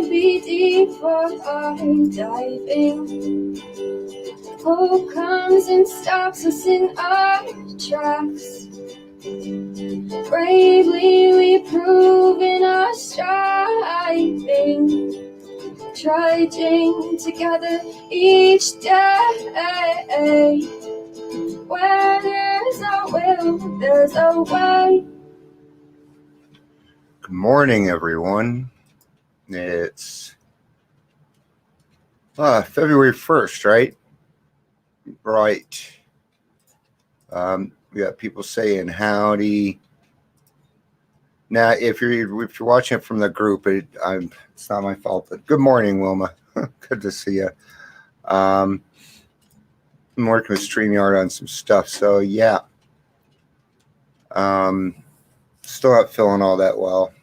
be before I dive in. Hope comes and stops us in our tracks. Bravely we prove in our striving, trudging together each day. Where there's a will, there's a way. Good morning, everyone. It's February 1st, right? Right. We got people saying howdy. Now, if you're watching it from the group, it's not my fault. But good morning, Wilma. Good to see you. I'm working with StreamYard on some stuff, so yeah. Still not feeling all that well.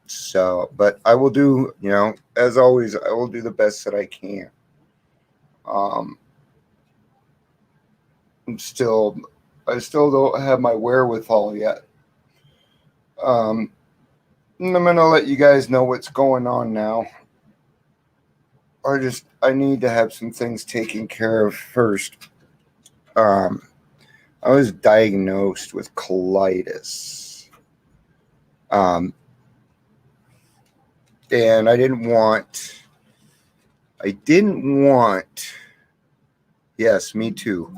So, but I will do, as always, I will do the best that I can. I still don't have my wherewithal yet. I'm going to let you guys know what's going on now. I need to have some things taken care of first. I was diagnosed with colitis. And I didn't want, yes, me too.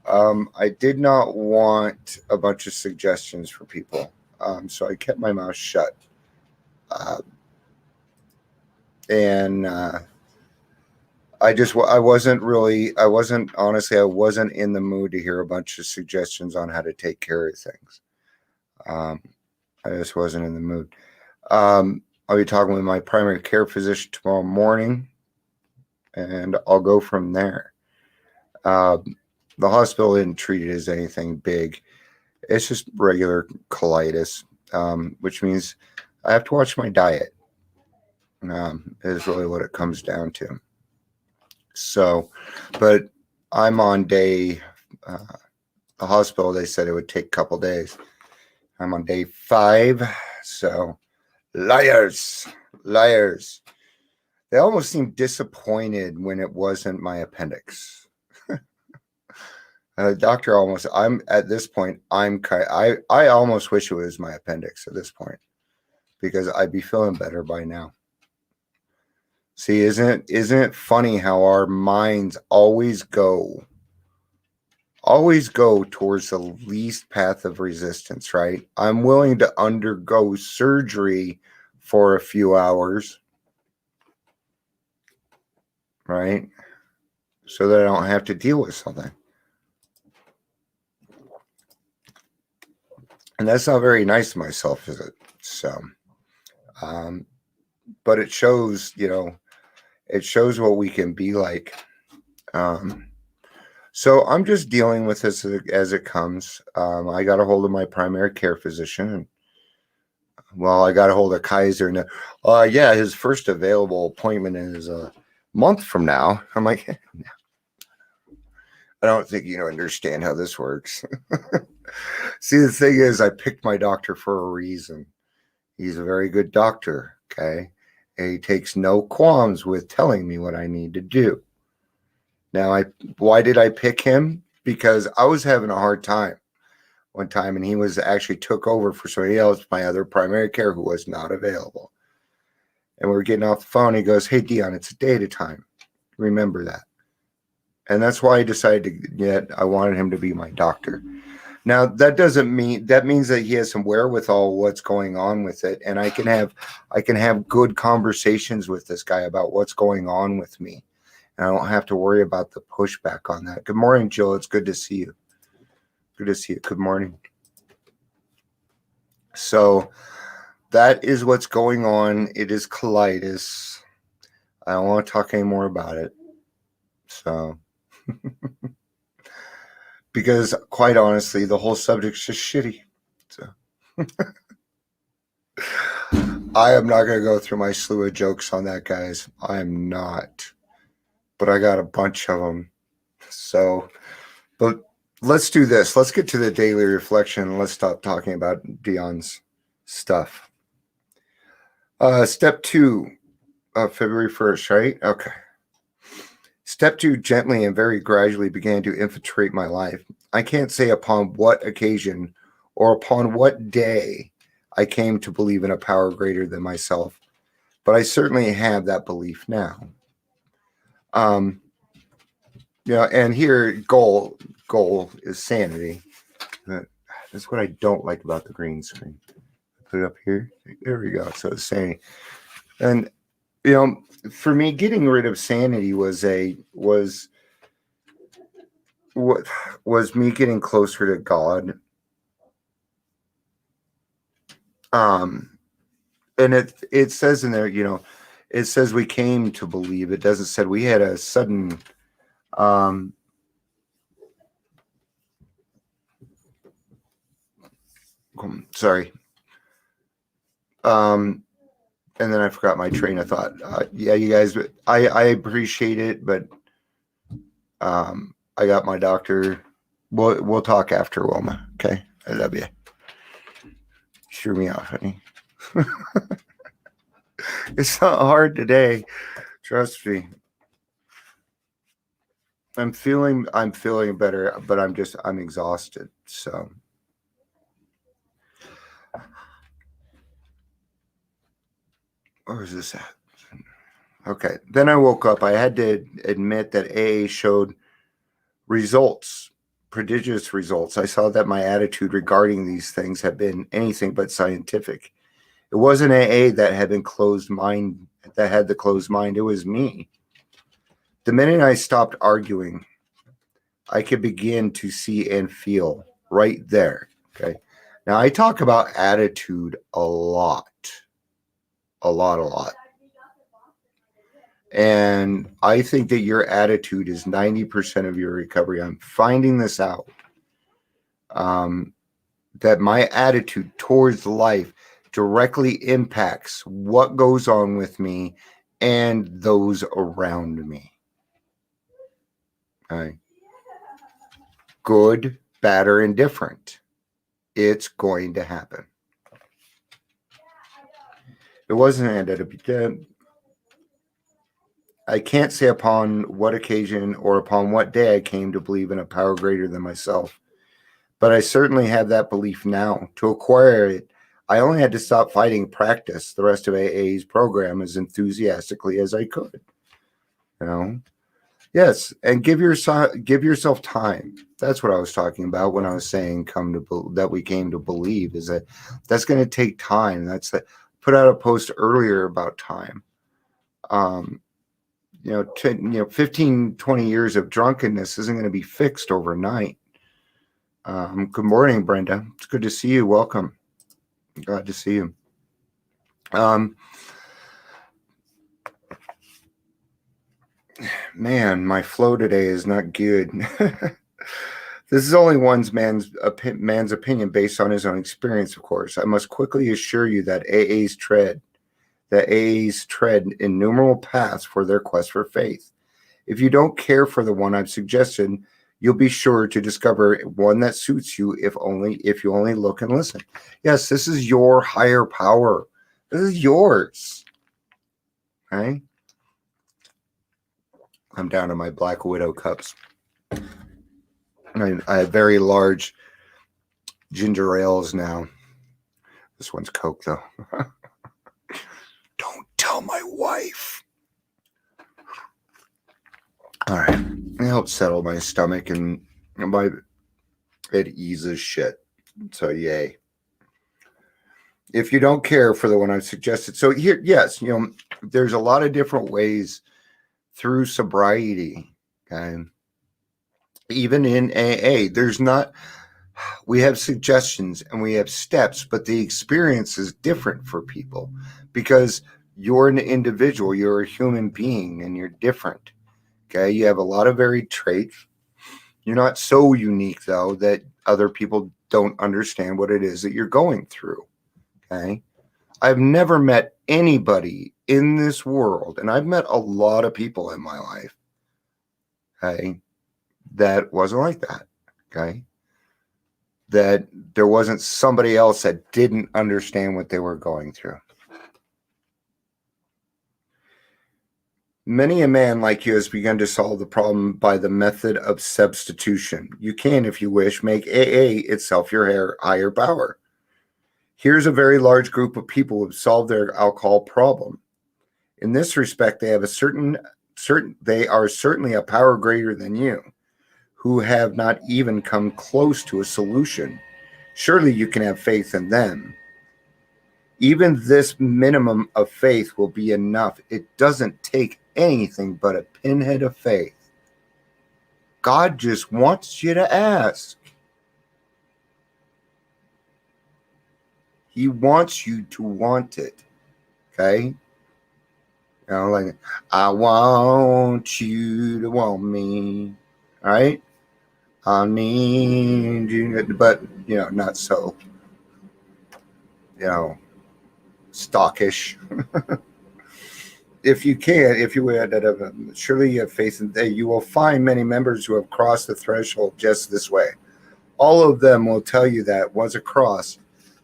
I did not want a bunch of suggestions for people. So I kept my mouth shut. I wasn't in the mood to hear a bunch of suggestions on how to take care of things. I just wasn't in the mood. I'll be talking with my primary care physician tomorrow morning, and I'll go from there. The hospital didn't treat it as anything big. It's just regular colitis, which means I have to watch my diet. Is really what it comes down to. So, but I'm on day, the hospital, they said it would take a couple days. I'm on day 5, so liars. They almost seemed disappointed when it wasn't my appendix. Doctor I'm at this point, I almost wish it was my appendix at this point, because I'd be feeling better by now. See, isn't it funny how our minds always go towards the least path of resistance, right? I'm willing to undergo surgery for a few hours, right? So that I don't have to deal with something. And that's not very nice to myself, is it? So, but it shows, it shows what we can be like. So I'm just dealing with this as it comes. I got a hold of my primary care physician, and I got a hold of Kaiser, and yeah, his first available appointment is a month from now. I'm like, no. I don't think you understand how this works. See, the thing is, I picked my doctor for a reason. He's a very good doctor, okay? And he takes no qualms with telling me what I need to do. Now, why did I pick him? Because I was having a hard time one time, and he was actually took over for somebody else, my other primary care, who was not available. And we were getting off the phone. He goes, "Hey, Dion, it's a day at a time. Remember that." And that's why I decided I wanted him to be my doctor. Now, that means that he has some wherewithal what's going on with it, and I can have good conversations with this guy about what's going on with me, and I don't have to worry about the pushback on that. Good morning, Jill. It's good to see you. Good to see you. Good morning. So that is what's going on. It is colitis. I don't want to talk any more about it. So. Because quite honestly, the whole subject's just shitty. So I am not going to go through my slew of jokes on that, guys. I am not. But I got a bunch of them. So, but let's do this. Let's get to the daily reflection. Let's stop talking about Dion's stuff. Step 2, February 1st, right? Okay. Step 2 gently and very gradually began to infiltrate my life. I can't say upon what occasion or upon what day I came to believe in a power greater than myself, but I certainly have that belief now. And here goal is sanity. That's what I don't like about the green screen. Put it up here. There we go. So it's sanity. And for me, getting rid of sanity was me getting closer to God. And it says in there, it says we came to believe. It doesn't say we had a sudden sorry. And then I forgot my train of thought. Yeah, you guys, I appreciate it, but I got my doctor. We'll talk after, Wilma. Okay, I love you. Threw me off, honey. It's not hard today. Trust me. I'm feeling better, but I'm exhausted. So. Where is this at? Okay. Then I woke up. I had to admit that AA showed results, prodigious results. I saw that my attitude regarding these things had been anything but scientific. It wasn't AA that had the closed mind. It was me. The minute I stopped arguing, I could begin to see and feel right there. Okay. Now I talk about attitude a lot. A lot. And I think that your attitude is 90% of your recovery. I'm finding this out. That my attitude towards life directly impacts what goes on with me and those around me. Okay. Good, bad, or indifferent. It's going to happen. It wasn't ended up. I can't say upon what occasion or upon what day I came to believe in a power greater than myself, but I certainly have that belief now. To acquire it, I only had to stop fighting, practice the rest of AA's program as enthusiastically as I could. Yes, and give yourself time. That's what I was talking about when I was saying that we came to believe, is that's going to take time. Put out a post earlier about time. 15, 20 years of drunkenness isn't going to be fixed overnight. Good morning, Brenda. It's good to see you. Welcome. Glad to see you. Man, my flow today is not good. This is only man's opinion based on his own experience, of course. I must quickly assure you that AAs tread innumerable paths for their quest for faith. If you don't care for the one I've suggested, you'll be sure to discover one that suits you if you only look and listen. Yes, this is your higher power. This is yours. Okay? I'm down to my Black Widow cups. I have very large ginger ales now. This one's Coke, though. Don't tell my wife. All right. It helps settle my stomach and it eases shit. So, yay. If you don't care for the one I've suggested. So, here, yes, there's a lot of different ways through sobriety. Okay. Even in AA, we have suggestions and we have steps, but the experience is different for people because you're an individual, you're a human being, and you're different. Okay. You have a lot of varied traits. You're not so unique, though, that other people don't understand what it is that you're going through. Okay. I've never met anybody in this world, and I've met a lot of people in my life. Okay. That wasn't like that. Okay. That there wasn't somebody else that didn't understand what they were going through. Many a man like you has begun to solve the problem by the method of substitution. You can, if you wish, make AA itself your higher power. Here's a very large group of people who have solved their alcohol problem. In this respect, they have they are certainly a power greater than you, who have not even come close to a solution. Surely you can have faith in them. Even this minimum of faith will be enough. It doesn't take anything but a pinhead of faith. God just wants you to ask. He wants you to want it. Okay? You know, like, I want you to want me. All right? I need you, but, not so, stockish. If you would, surely you have faith in that you will find many members who have crossed the threshold just this way. All of them will tell you that once across,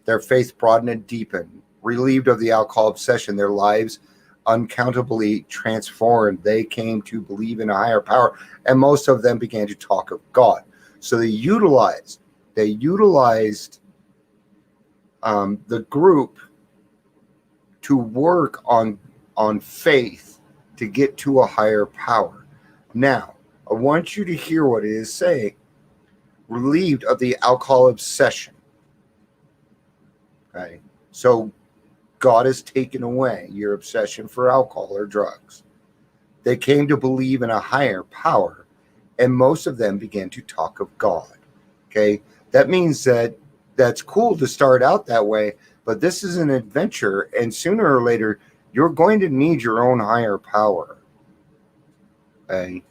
their faith broadened and deepened, relieved of the alcohol obsession, their lives uncountably transformed. They came to believe in a higher power, and most of them began to talk of God. So they utilized the group to work on faith to get to a higher power. Now, I want you to hear what it is saying. Relieved of the alcohol obsession. Okay, so God has taken away your obsession for alcohol or drugs. They came to believe in a higher power, and most of them began to talk of God. Okay, that means that's cool to start out that way, but this is an adventure, and sooner or later, you're going to need your own higher power. Okay,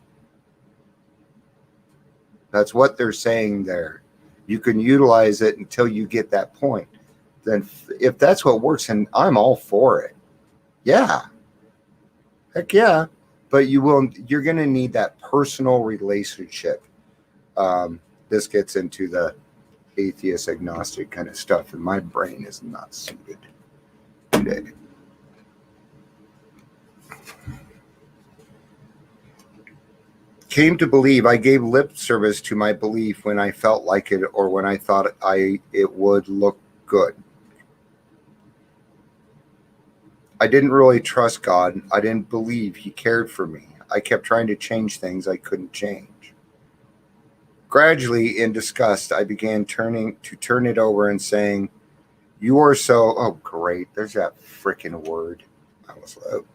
that's what they're saying there. You can utilize it until you get that point. Then if that's what works, and I'm all for it. Yeah. Heck yeah. But you're going to need that personal relationship. This gets into the atheist agnostic kind of stuff, and my brain is not suited today. Came to believe. I gave lip service to my belief when I felt like it or when I thought it would look good. I didn't really trust God. I didn't believe he cared for me. I kept trying to change things I couldn't change. Gradually, in disgust, I began turn it over and saying, "You are so..." Oh, great. There's that freaking word. I was like,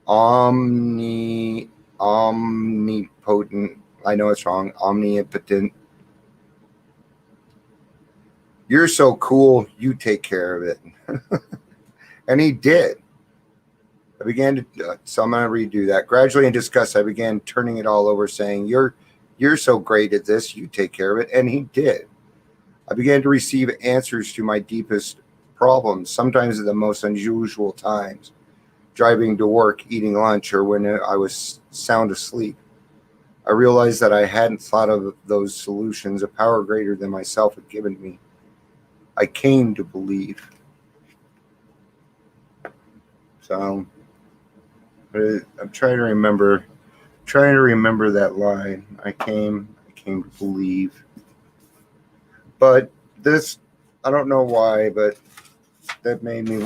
omnipotent. I know it's wrong. Omnipotent. You're so cool. You take care of it. And he did. I began to, so I'm going to redo that. Gradually in disgust, I began turning it all over, saying, You're so great at this. You take care of it. And he did. I began to receive answers to my deepest problems, sometimes at the most unusual times, driving to work, eating lunch, or when I was sound asleep. I realized that I hadn't thought of those solutions a power greater than myself had given me. I came to believe. So I'm trying to remember that line. I came to believe. But this, I don't know why, but that made me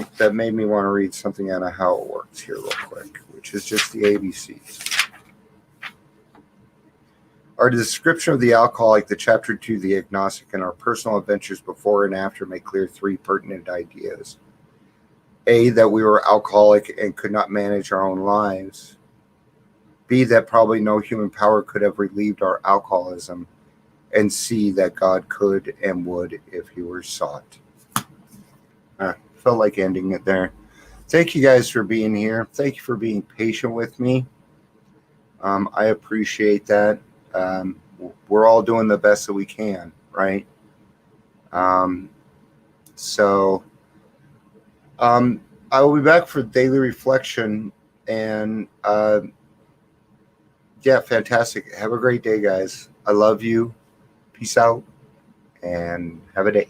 want to read something out of how it works here real quick, which is just the ABCs. Our description of the alcoholic, the chapter 2, the agnostic, and our personal adventures before and after make clear 3 pertinent ideas. A, that we were alcoholic and could not manage our own lives. B, that probably no human power could have relieved our alcoholism. And C, that God could and would if he were sought. Felt like ending it there. Thank you guys for being here. Thank you for being patient with me. I appreciate that. We're all doing the best that we can, right? I will be back for daily reflection, and yeah, fantastic. Have a great day, guys. I love you. Peace out, and have a day.